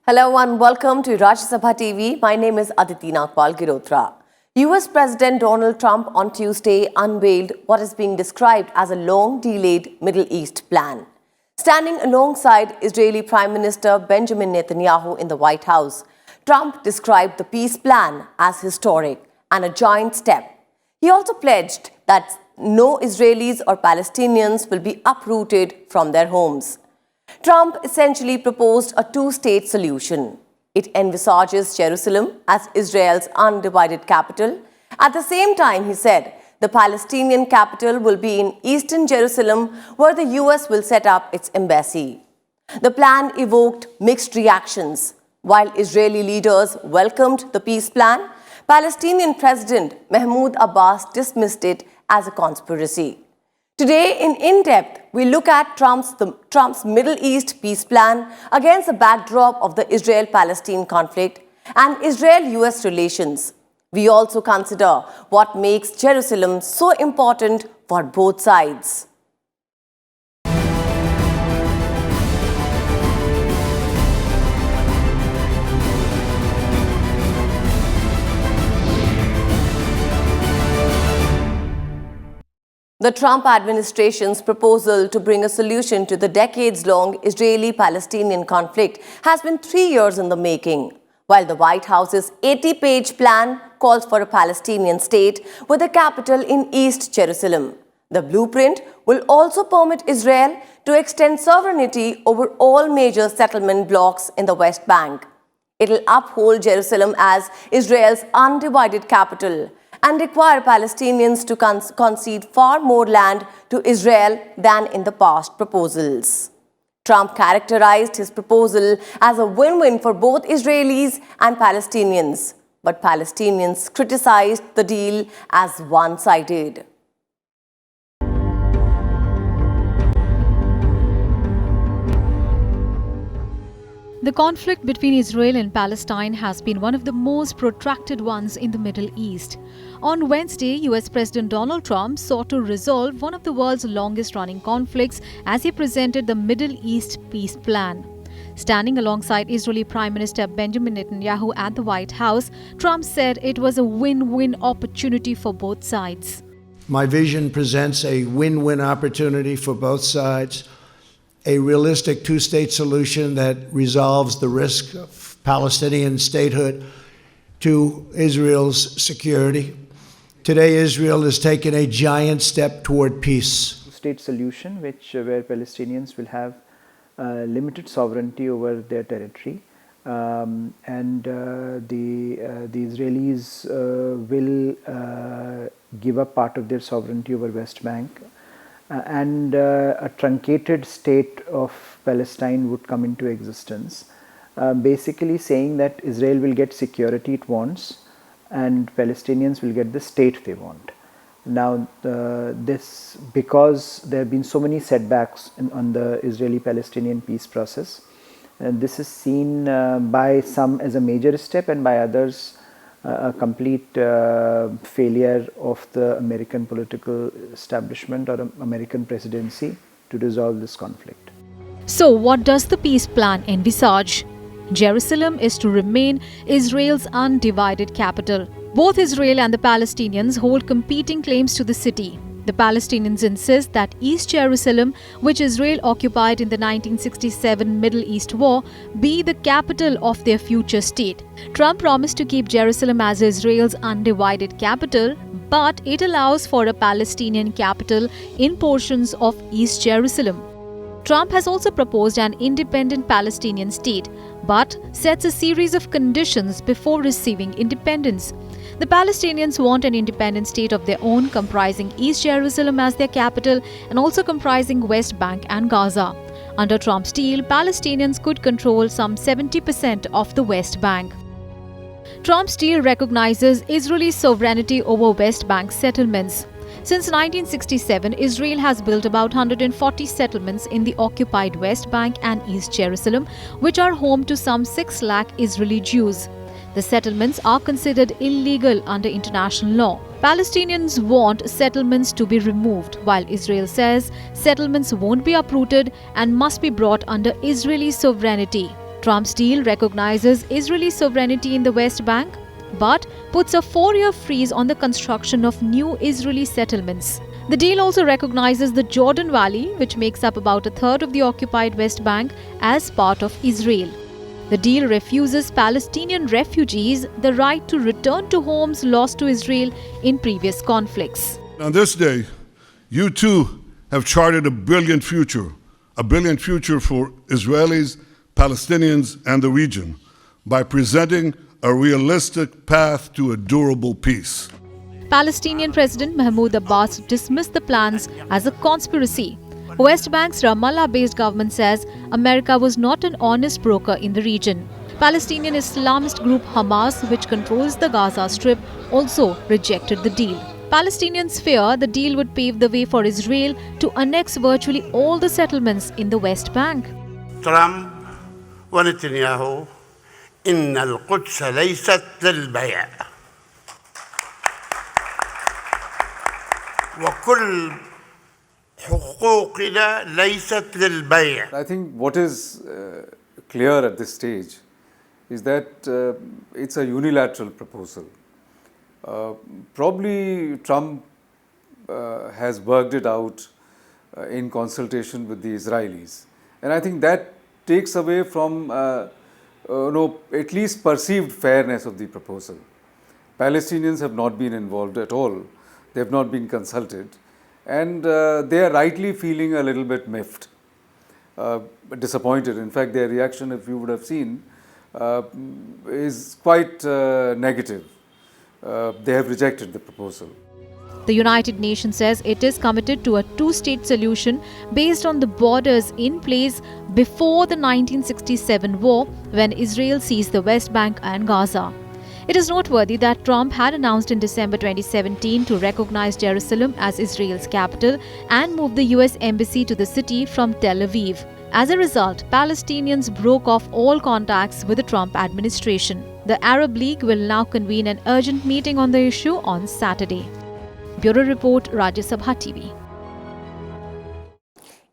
Hello and welcome to Rajya Sabha TV. My name is Aditi Nagpal Girotra. US President Donald Trump on Tuesday unveiled what is being described as a long-delayed Middle East plan. Standing alongside Israeli Prime Minister Benjamin Netanyahu in the White House, Trump described the peace plan as historic and a giant step. He also pledged that no Israelis or Palestinians will be uprooted from their homes. Trump essentially proposed a two-state solution. It envisages Jerusalem as Israel's undivided capital. At the same time, he said, the Palestinian capital will be in eastern Jerusalem, where the US will set up its embassy. The plan evoked mixed reactions. While Israeli leaders welcomed the peace plan, Palestinian President Mahmoud Abbas dismissed it as a conspiracy. Today, in In-Depth, we look at Trump's Middle East peace plan against the backdrop of the Israel-Palestine conflict and Israel-US relations. We also consider what makes Jerusalem so important for both sides. The Trump administration's proposal to bring a solution to the decades-long Israeli-Palestinian conflict has been 3 years in the making, while the White House's 80-page plan calls for a Palestinian state with a capital in East Jerusalem. The blueprint will also permit Israel to extend sovereignty over all major settlement blocks in the West Bank. It will uphold Jerusalem as Israel's undivided capital and require Palestinians to concede far more land to Israel than in the past proposals. Trump characterized his proposal as a win-win for both Israelis and Palestinians, but Palestinians criticized the deal as one-sided. The conflict between Israel and Palestine has been one of the most protracted ones in the Middle East. On Wednesday, US President Donald Trump sought to resolve one of the world's longest-running conflicts as he presented the Middle East peace plan. Standing alongside Israeli Prime Minister Benjamin Netanyahu at the White House, Trump said it was a win-win opportunity for both sides. My vision presents a win-win opportunity for both sides. A realistic two-state solution that resolves the risk of Palestinian statehood to Israel's security. Today, Israel has taken a giant step toward peace. Two-state solution where Palestinians will have limited sovereignty over their territory, and the Israelis will give up part of their sovereignty over West Bank. And a truncated state of Palestine would come into existence, basically saying that Israel will get security it wants and Palestinians will get the state they want. Now, this because there have been so many setbacks on the Israeli-Palestinian peace process, and this is seen by some as a major step and by others a complete failure of the American political establishment or American presidency to resolve this conflict. So what does the peace plan envisage? Jerusalem is to remain Israel's undivided capital. Both Israel and the Palestinians hold competing claims to the city. The Palestinians insist that East Jerusalem, which Israel occupied in the 1967 Middle East War, be the capital of their future state. Trump promised to keep Jerusalem as Israel's undivided capital, but it allows for a Palestinian capital in portions of East Jerusalem. Trump has also proposed an independent Palestinian state, but sets a series of conditions before receiving independence. The Palestinians want an independent state of their own, comprising East Jerusalem as their capital and also comprising West Bank and Gaza. Under Trump's deal, Palestinians could control some 70% of the West Bank. Trump's deal recognizes Israeli sovereignty over West Bank settlements. Since 1967, Israel has built about 140 settlements in the occupied West Bank and East Jerusalem, which are home to some 6 lakh Israeli Jews. The settlements are considered illegal under international law. Palestinians want settlements to be removed, while Israel says settlements won't be uprooted and must be brought under Israeli sovereignty. Trump's deal recognizes Israeli sovereignty in the West Bank, but puts a 4-year freeze on the construction of new Israeli settlements. The deal also recognizes the Jordan Valley, which makes up about a third of the occupied West Bank, as part of Israel. The deal refuses Palestinian refugees the right to return to homes lost to Israel in previous conflicts. On this day, you too have charted a brilliant future for Israelis, Palestinians, and the region by presenting a realistic path to a durable peace. Palestinian President Mahmoud Abbas dismissed the plans as a conspiracy. West Bank's Ramallah-based government says America was not an honest broker in the region. Palestinian Islamist group Hamas, which controls the Gaza Strip, also rejected the deal. Palestinians fear the deal would pave the way for Israel to annex virtually all the settlements in the West Bank. Trump ونتنياهو إن القدس ليست للبيع وكل حقوقنا ليست للبيع. I think what is clear at this stage is that it's a unilateral proposal. Probably Trump has worked it out in consultation with the Israelis, and I think that takes away from at least perceived fairness of the proposal. Palestinians have not been involved at all. They have not been consulted, and they are rightly feeling a little bit miffed, disappointed. In fact, their reaction, if you would have seen, is quite negative. They have rejected the proposal. The United Nations says it is committed to a two-state solution based on the borders in place before the 1967 war, when Israel seized the West Bank and Gaza. It is noteworthy that Trump had announced in December 2017 to recognize Jerusalem as Israel's capital and move the US embassy to the city from Tel Aviv. As a result, Palestinians broke off all contacts with the Trump administration. The Arab League will now convene an urgent meeting on the issue on Saturday. Bureau Report, Rajya Sabha TV.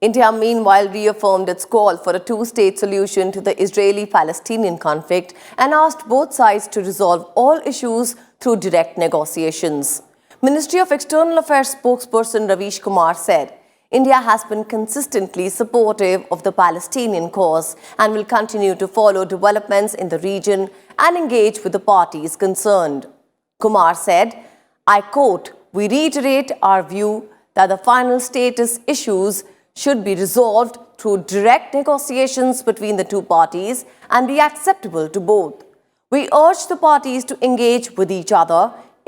India, meanwhile, reaffirmed its call for a two-state solution to the Israeli-Palestinian conflict and asked both sides to resolve all issues through direct negotiations. Ministry of External Affairs spokesperson Ravish Kumar said, India has been consistently supportive of the Palestinian cause and will continue to follow developments in the region and engage with the parties concerned. Kumar said, I quote, "We reiterate our view that the final status issues should be resolved through direct negotiations between the two parties and be acceptable to both. We urge the parties to engage with each other,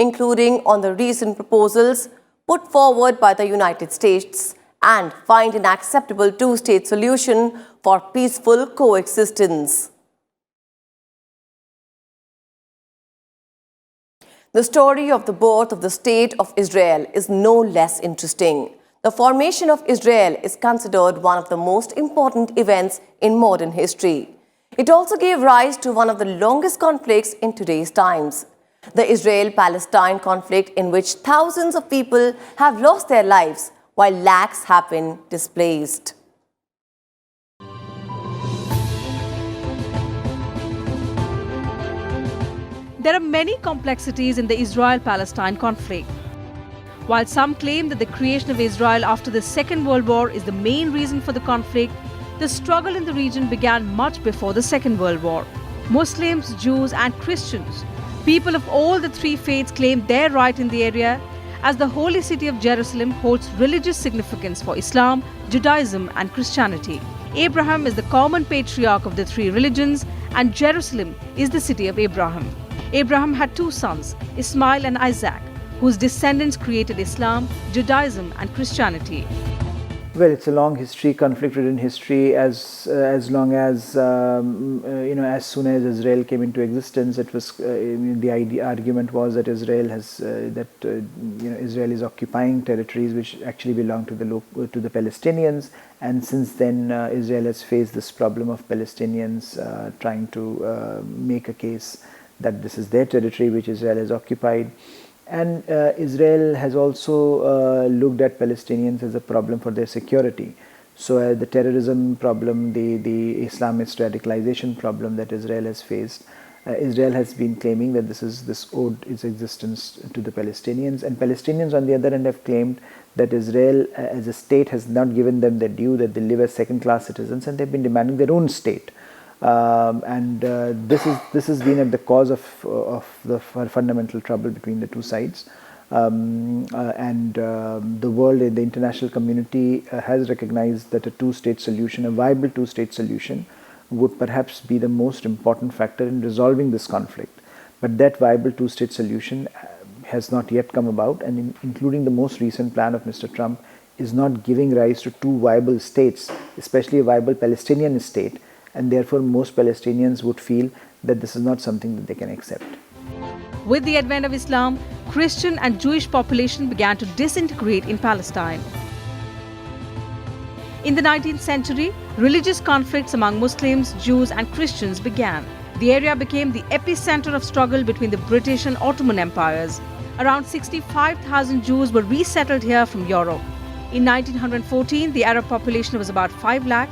including on the recent proposals put forward by the United States, and find an acceptable two-state solution for peaceful coexistence." The story of the birth of the State of Israel is no less interesting. The formation of Israel is considered one of the most important events in modern history. It also gave rise to one of the longest conflicts in today's times, the Israel-Palestine conflict, in which thousands of people have lost their lives while lakhs have been displaced. There are many complexities in the Israel-Palestine conflict. While some claim that the creation of Israel after the Second World War is the main reason for the conflict, the struggle in the region began much before the Second World War. Muslims, Jews, and Christians, people of all the three faiths, claim their right in the area, as the holy city of Jerusalem holds religious significance for Islam, Judaism, and Christianity. Abraham is the common patriarch of the three religions, and Jerusalem is the city of Abraham. Abraham had two sons, Ismail and Isaac, whose descendants created Islam, Judaism, and Christianity. Well, it's a long history, conflict-ridden history. As long as as soon as Israel came into existence, it was the argument was that Israel has Israel is occupying territories which actually belong to the Palestinians, and since then Israel has faced this problem of Palestinians trying to make a case that this is their territory which Israel has occupied. And Israel has also looked at Palestinians as a problem for their security. So the terrorism problem, the Islamist radicalization problem that Israel has faced, Israel has been claiming that this owed its existence to the Palestinians, and Palestinians on the other hand have claimed that Israel as a state has not given them their due, that they live as second-class citizens, and they've been demanding their own state. This has been at the cause of the fundamental trouble between the two sides. The world, the international community has recognized that a two-state solution, a viable two-state solution, would perhaps be the most important factor in resolving this conflict. But that viable two-state solution has not yet come about, and including the most recent plan of Mr. Trump is not giving rise to two viable states, especially a viable Palestinian state, and therefore most Palestinians would feel that this is not something that they can accept. With the advent of Islam, Christian and Jewish population began to disintegrate in Palestine. In the 19th century, religious conflicts among Muslims, Jews and Christians began. The area became the epicenter of struggle between the British and Ottoman empires. Around 65,000 Jews were resettled here from Europe. In 1914, the Arab population was about 5 lakh.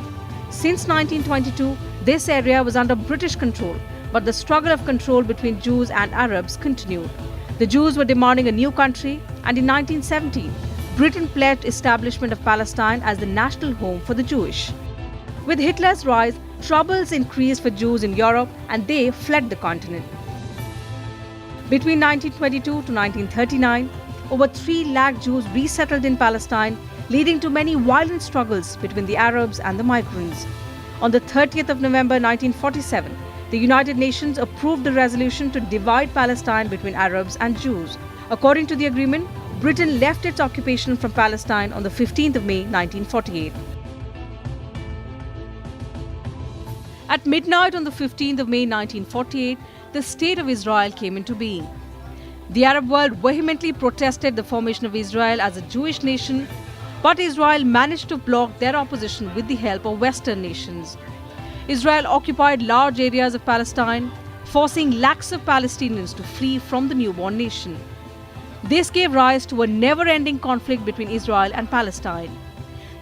Since 1922, this area was under British control, but the struggle of control between Jews and Arabs continued. The Jews were demanding a new country, and in 1917, Britain pledged establishment of Palestine as the national home for the Jewish. With Hitler's rise, troubles increased for Jews in Europe, and they fled the continent. Between 1922 to 1939, over 3 lakh Jews resettled in Palestine, leading to many violent struggles between the Arabs and the migrants. On the 30th of November 1947, the United Nations approved the resolution to divide Palestine between Arabs and Jews. According to the agreement, Britain left its occupation from Palestine on the 15th of May 1948. At midnight on the 15th of May 1948, the State of Israel came into being. The Arab world vehemently protested the formation of Israel as a Jewish nation, but Israel managed to block their opposition with the help of Western nations. Israel occupied large areas of Palestine, forcing lakhs of Palestinians to flee from the newborn nation. This gave rise to a never-ending conflict between Israel and Palestine.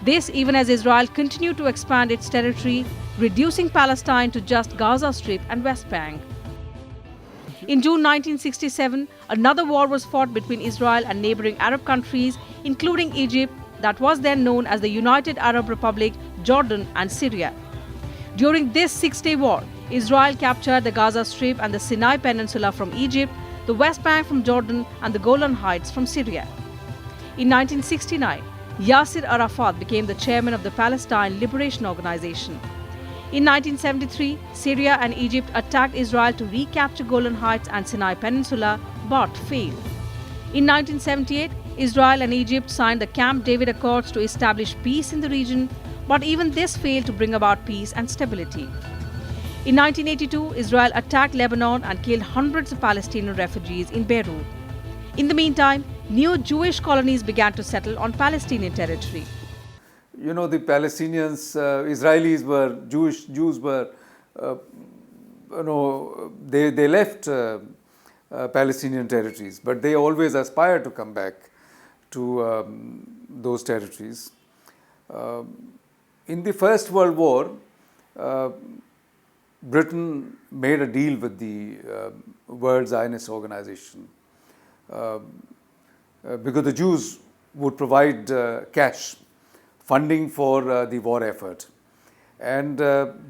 This even as Israel continued to expand its territory, reducing Palestine to just Gaza Strip and West Bank. In June 1967, another war was fought between Israel and neighboring Arab countries, including Egypt, that was then known as the United Arab Republic, Jordan and Syria. During this 6-day war, Israel captured the Gaza Strip and the Sinai Peninsula from Egypt, the West Bank from Jordan and the Golan Heights from Syria. In 1969, Yasser Arafat became the chairman of the Palestine Liberation Organization. In 1973, Syria and Egypt attacked Israel to recapture Golan Heights and Sinai Peninsula, but failed. In 1978, Israel and Egypt signed the Camp David Accords to establish peace in the region, but even this failed to bring about peace and stability. In 1982, Israel attacked Lebanon and killed hundreds of Palestinian refugees in Beirut. In the meantime, new Jewish colonies began to settle on Palestinian territory. You know, the Palestinians, Israelis were, Jews were, they left Palestinian territories, but they always aspired to come back to those territories. In the First World War, Britain made a deal with the World Zionist Organization because the Jews would provide cash funding for the war effort. And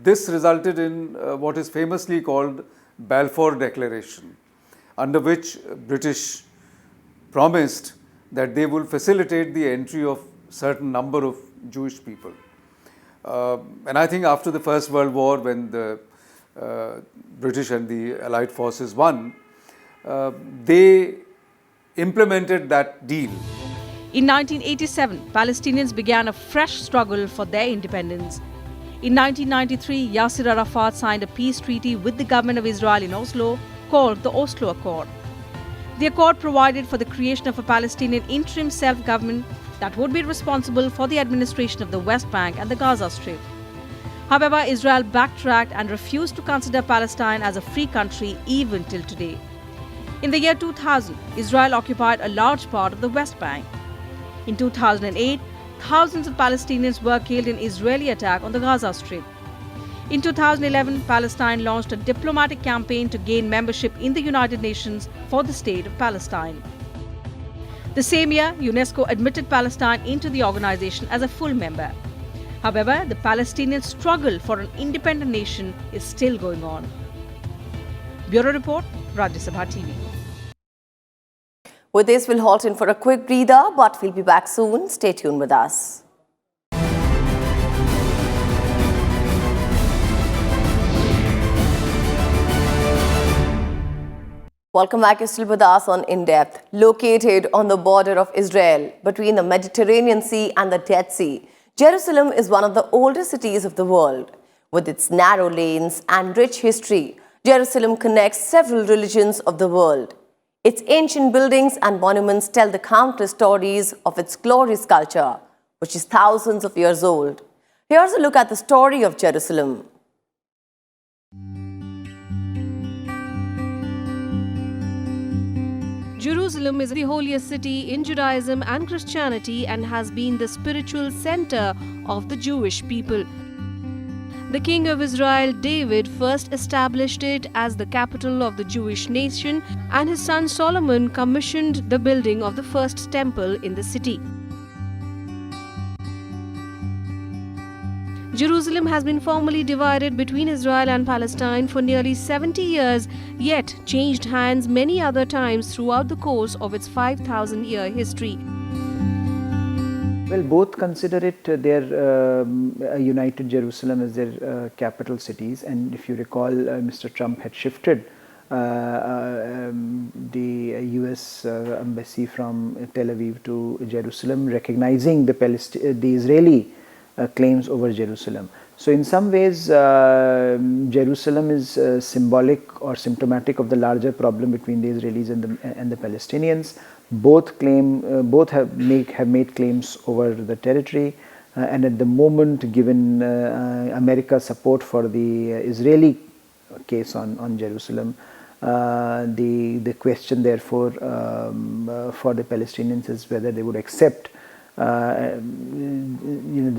this resulted in what is famously called Balfour Declaration, under which British promised that they will facilitate the entry of certain number of Jewish people. And I think after the First World War, when the British and the Allied forces won, they implemented that deal. In 1987, Palestinians began a fresh struggle for their independence. In 1993, Yasser Arafat signed a peace treaty with the government of Israel in Oslo called the Oslo Accord. The accord provided for the creation of a Palestinian interim self-government that would be responsible for the administration of the West Bank and the Gaza Strip. However, Israel backtracked and refused to consider Palestine as a free country even till today. In the year 2000, Israel occupied a large part of the West Bank. In 2008, thousands of Palestinians were killed in Israeli attack on the Gaza Strip. In 2011, Palestine launched a diplomatic campaign to gain membership in the United Nations for the state of Palestine. The same year, UNESCO admitted Palestine into the organization as a full member. However, the Palestinian struggle for an independent nation is still going on. Bureau Report, Rajya Sabha TV. With this, we'll halt in for a quick breather, but we'll be back soon. Stay tuned with us. Welcome back. You're still with us on In Depth. Located on the border of Israel, between the Mediterranean Sea and the Dead Sea, Jerusalem is one of the oldest cities of the world. With its narrow lanes and rich history, Jerusalem connects several religions of the world. Its ancient buildings and monuments tell the countless stories of its glorious culture, which is thousands of years old. Here's a look at the story of Jerusalem. Jerusalem is the holiest city in Judaism and Christianity and has been the spiritual center of the Jewish people. The king of Israel, David, first established it as the capital of the Jewish nation, and his son Solomon commissioned the building of the first temple in the city. Jerusalem has been formally divided between Israel and Palestine for nearly 70 years, yet changed hands many other times throughout the course of its 5,000-year history. Well, both consider it their united Jerusalem as their capital cities, and if you recall, Mr. Trump had shifted the US embassy from Tel Aviv to Jerusalem, recognizing the Israeli claims over Jerusalem. So in some ways, Jerusalem is symbolic or symptomatic of the larger problem between the Israelis and the Palestinians. Both have made claims over the territory, and at the moment, given America's support for the Israeli case on Jerusalem, the question therefore for the Palestinians is whether they would accept the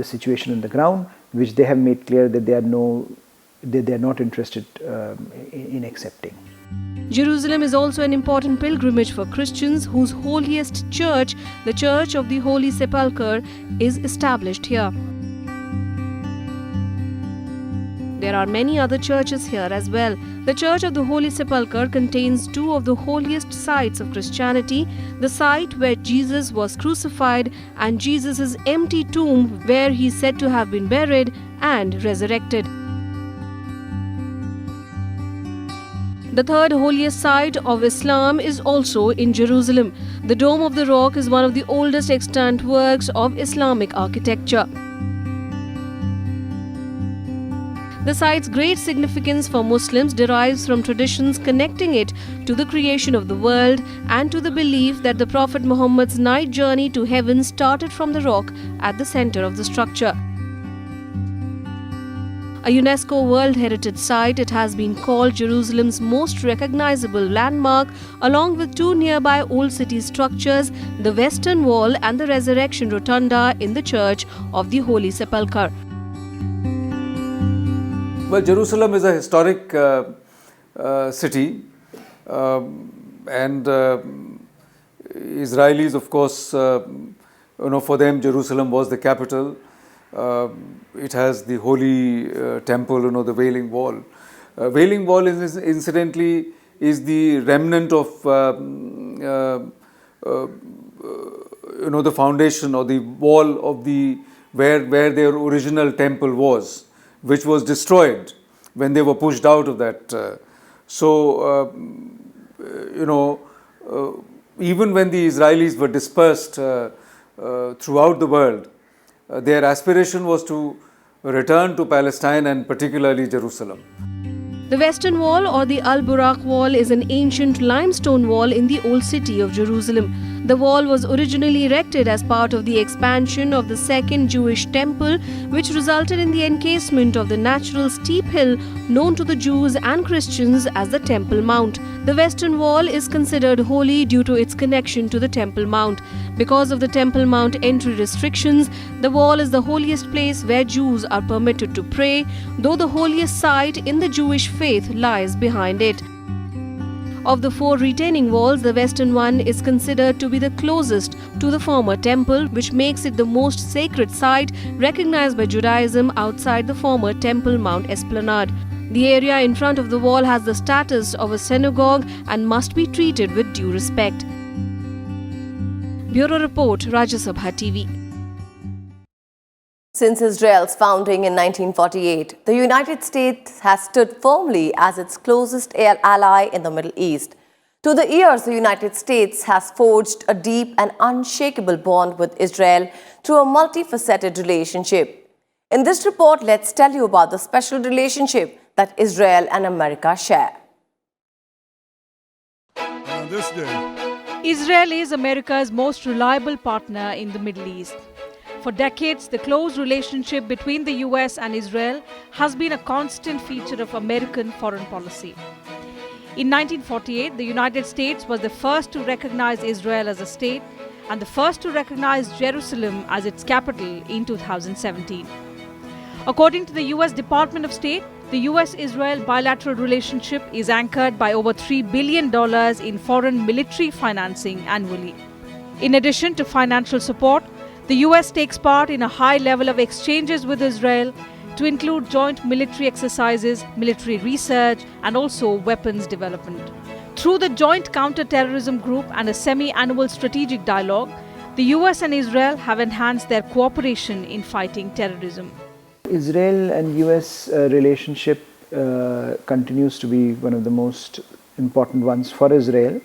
situation on the ground, which they have made clear that they are not interested in accepting. Jerusalem is also an important pilgrimage for Christians whose holiest church, the Church of the Holy Sepulchre, is established here. There are many other churches here as well. The Church of the Holy Sepulchre contains two of the holiest sites of Christianity, the site where Jesus was crucified and Jesus' empty tomb where he is said to have been buried and resurrected. The third holiest site of Islam is also in Jerusalem. The Dome of the Rock is one of the oldest extant works of Islamic architecture. The site's great significance for Muslims derives from traditions connecting it to the creation of the world and to the belief that the Prophet Muhammad's night journey to heaven started from the rock at the center of the structure. A UNESCO World Heritage Site, it has been called Jerusalem's most recognizable landmark, along with two nearby old city structures, the Western Wall and the Resurrection Rotunda in the Church of the Holy Sepulchre. Well, Jerusalem is a historic city, and Israelis, of course, for them Jerusalem was the capital. It has the holy temple, the Wailing Wall. Wailing Wall, incidentally, is the remnant of the foundation or the wall of where their original temple was, which was destroyed when they were pushed out of that. Even when the Israelis were dispersed throughout the world, their aspiration was to return to Palestine and particularly Jerusalem. The Western Wall or the Al-Buraq Wall is an ancient limestone wall in the old city of Jerusalem. The wall was originally erected as part of the expansion of the Second Jewish Temple, which resulted in the encasement of the natural steep hill known to the Jews and Christians as the Temple Mount. The Western Wall is considered holy due to its connection to the Temple Mount. Because of the Temple Mount entry restrictions, the wall is the holiest place where Jews are permitted to pray, though the holiest site in the Jewish faith lies behind it. Of the four retaining walls, the western one is considered to be the closest to the former temple, which makes it the most sacred site recognized by Judaism outside the former Temple Mount Esplanade. The area in front of the wall has the status of a synagogue and must be treated with due respect. Bureau Report, Rajya Sabha TV. Since Israel's founding in 1948, the United States has stood firmly as its closest ally in the Middle East. Through the years, the United States has forged a deep and unshakable bond with Israel through a multifaceted relationship. In this report, let's tell you about the special relationship that Israel and America share. On this day, Israel is America's most reliable partner in the Middle East. For decades, the close relationship between the US and Israel has been a constant feature of American foreign policy. In 1948, the United States was the first to recognize Israel as a state and the first to recognize Jerusalem as its capital in 2017. According to the US Department of State, the US-Israel bilateral relationship is anchored by over $3 billion in foreign military financing annually. In addition to financial support, the US takes part in a high level of exchanges with Israel to include joint military exercises, military research, and also weapons development. Through the Joint Counter-Terrorism Group and a semi-annual strategic dialogue, the US and Israel have enhanced their cooperation in fighting terrorism. Israel and US relationship continues to be one of the most important ones for Israel,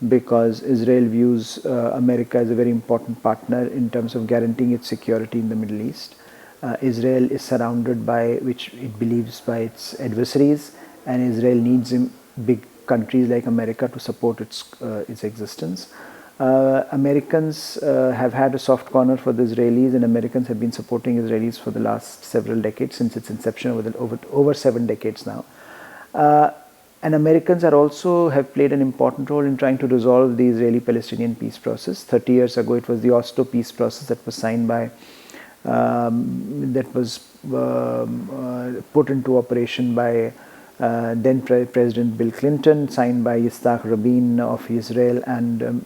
because Israel views America as a very important partner in terms of guaranteeing its security in the Middle East. Israel is surrounded by, which it believes, by its adversaries, and Israel needs big countries like America to support its existence. Americans have had a soft corner for the Israelis, and Americans have been supporting Israelis for the last several decades, since its inception over 7 decades now. And Americans are also have played an important role in trying to resolve the Israeli-Palestinian peace process. 30 years ago, it was the Oslo peace process that was signed by, put into operation by then President Bill Clinton, signed by Yitzhak Rabin of Israel and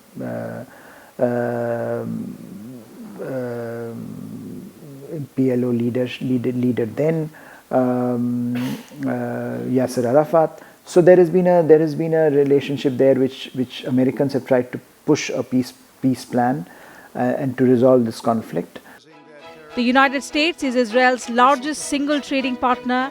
PLO leader then, Yasser Arafat. So there has been a relationship there which Americans have tried to push a peace plan and to resolve this conflict. The United States is Israel's largest single trading partner.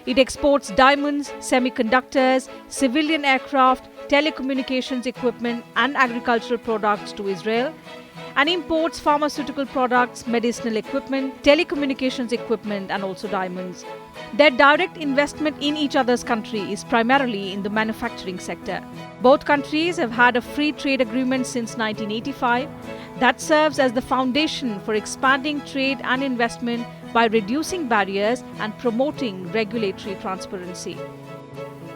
It exports diamonds, semiconductors, civilian aircraft, telecommunications equipment and agricultural products to Israel, and imports pharmaceutical products, medicinal equipment, telecommunications equipment and also diamonds. Their direct investment in each other's country is primarily in the manufacturing sector. Both countries have had a free trade agreement since 1985 that serves as the foundation for expanding trade and investment by reducing barriers and promoting regulatory transparency.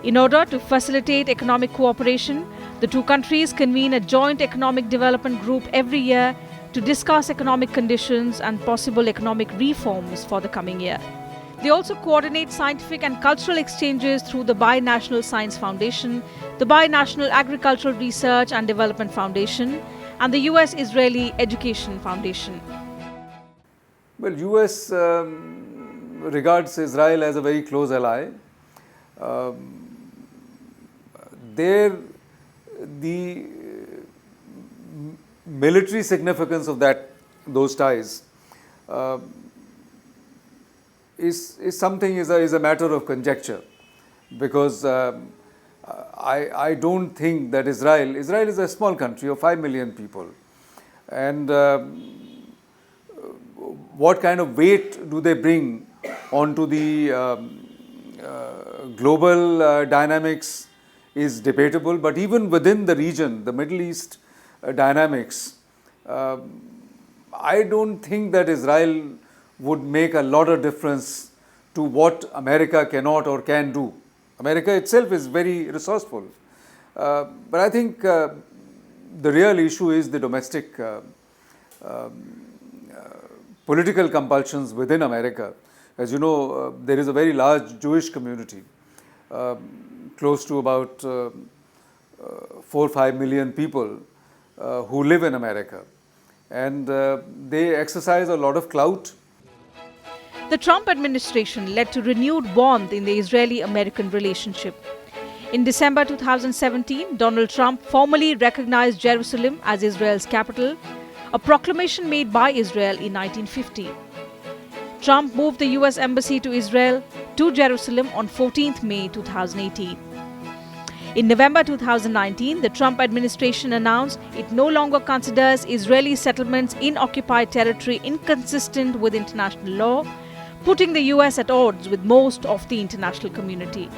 In order to facilitate economic cooperation, the two countries convene a joint economic development group every year to discuss economic conditions and possible economic reforms for the coming year. They also coordinate scientific and cultural exchanges through the Binational Science Foundation, the Binational Agricultural Research and Development Foundation, and the US-Israeli Education Foundation. Well, US regards Israel as a very close ally. The military significance of those ties is a matter of conjecture, because I don't think that Israel is a small country of 5 million people, and what kind of weight do they bring onto the global dynamics is debatable. But even within the region, the Middle East, dynamics, I don't think that Israel would make a lot of difference to what America cannot or can do. America itself is very resourceful. But I think the real issue is the domestic political compulsions within America. As you know, there is a very large Jewish community, close to about 4 or 5 million people who live in America. And they exercise a lot of clout. The Trump administration led to renewed warmth in the Israeli-American relationship. In December 2017, Donald Trump formally recognized Jerusalem as Israel's capital, a proclamation made by Israel in 1950. Trump moved the US Embassy to Israel to Jerusalem on 14th May 2018. In November 2019, the Trump administration announced it no longer considers Israeli settlements in occupied territory inconsistent with international law, putting the US at odds with most of the international community.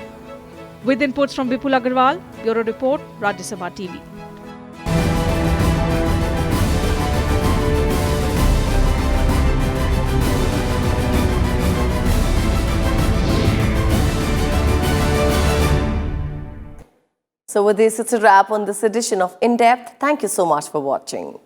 With inputs from Vipul Agarwal, Bureau Report, Rajya Sabha TV. So with this, it's a wrap on this edition of In Depth. Thank you so much for watching.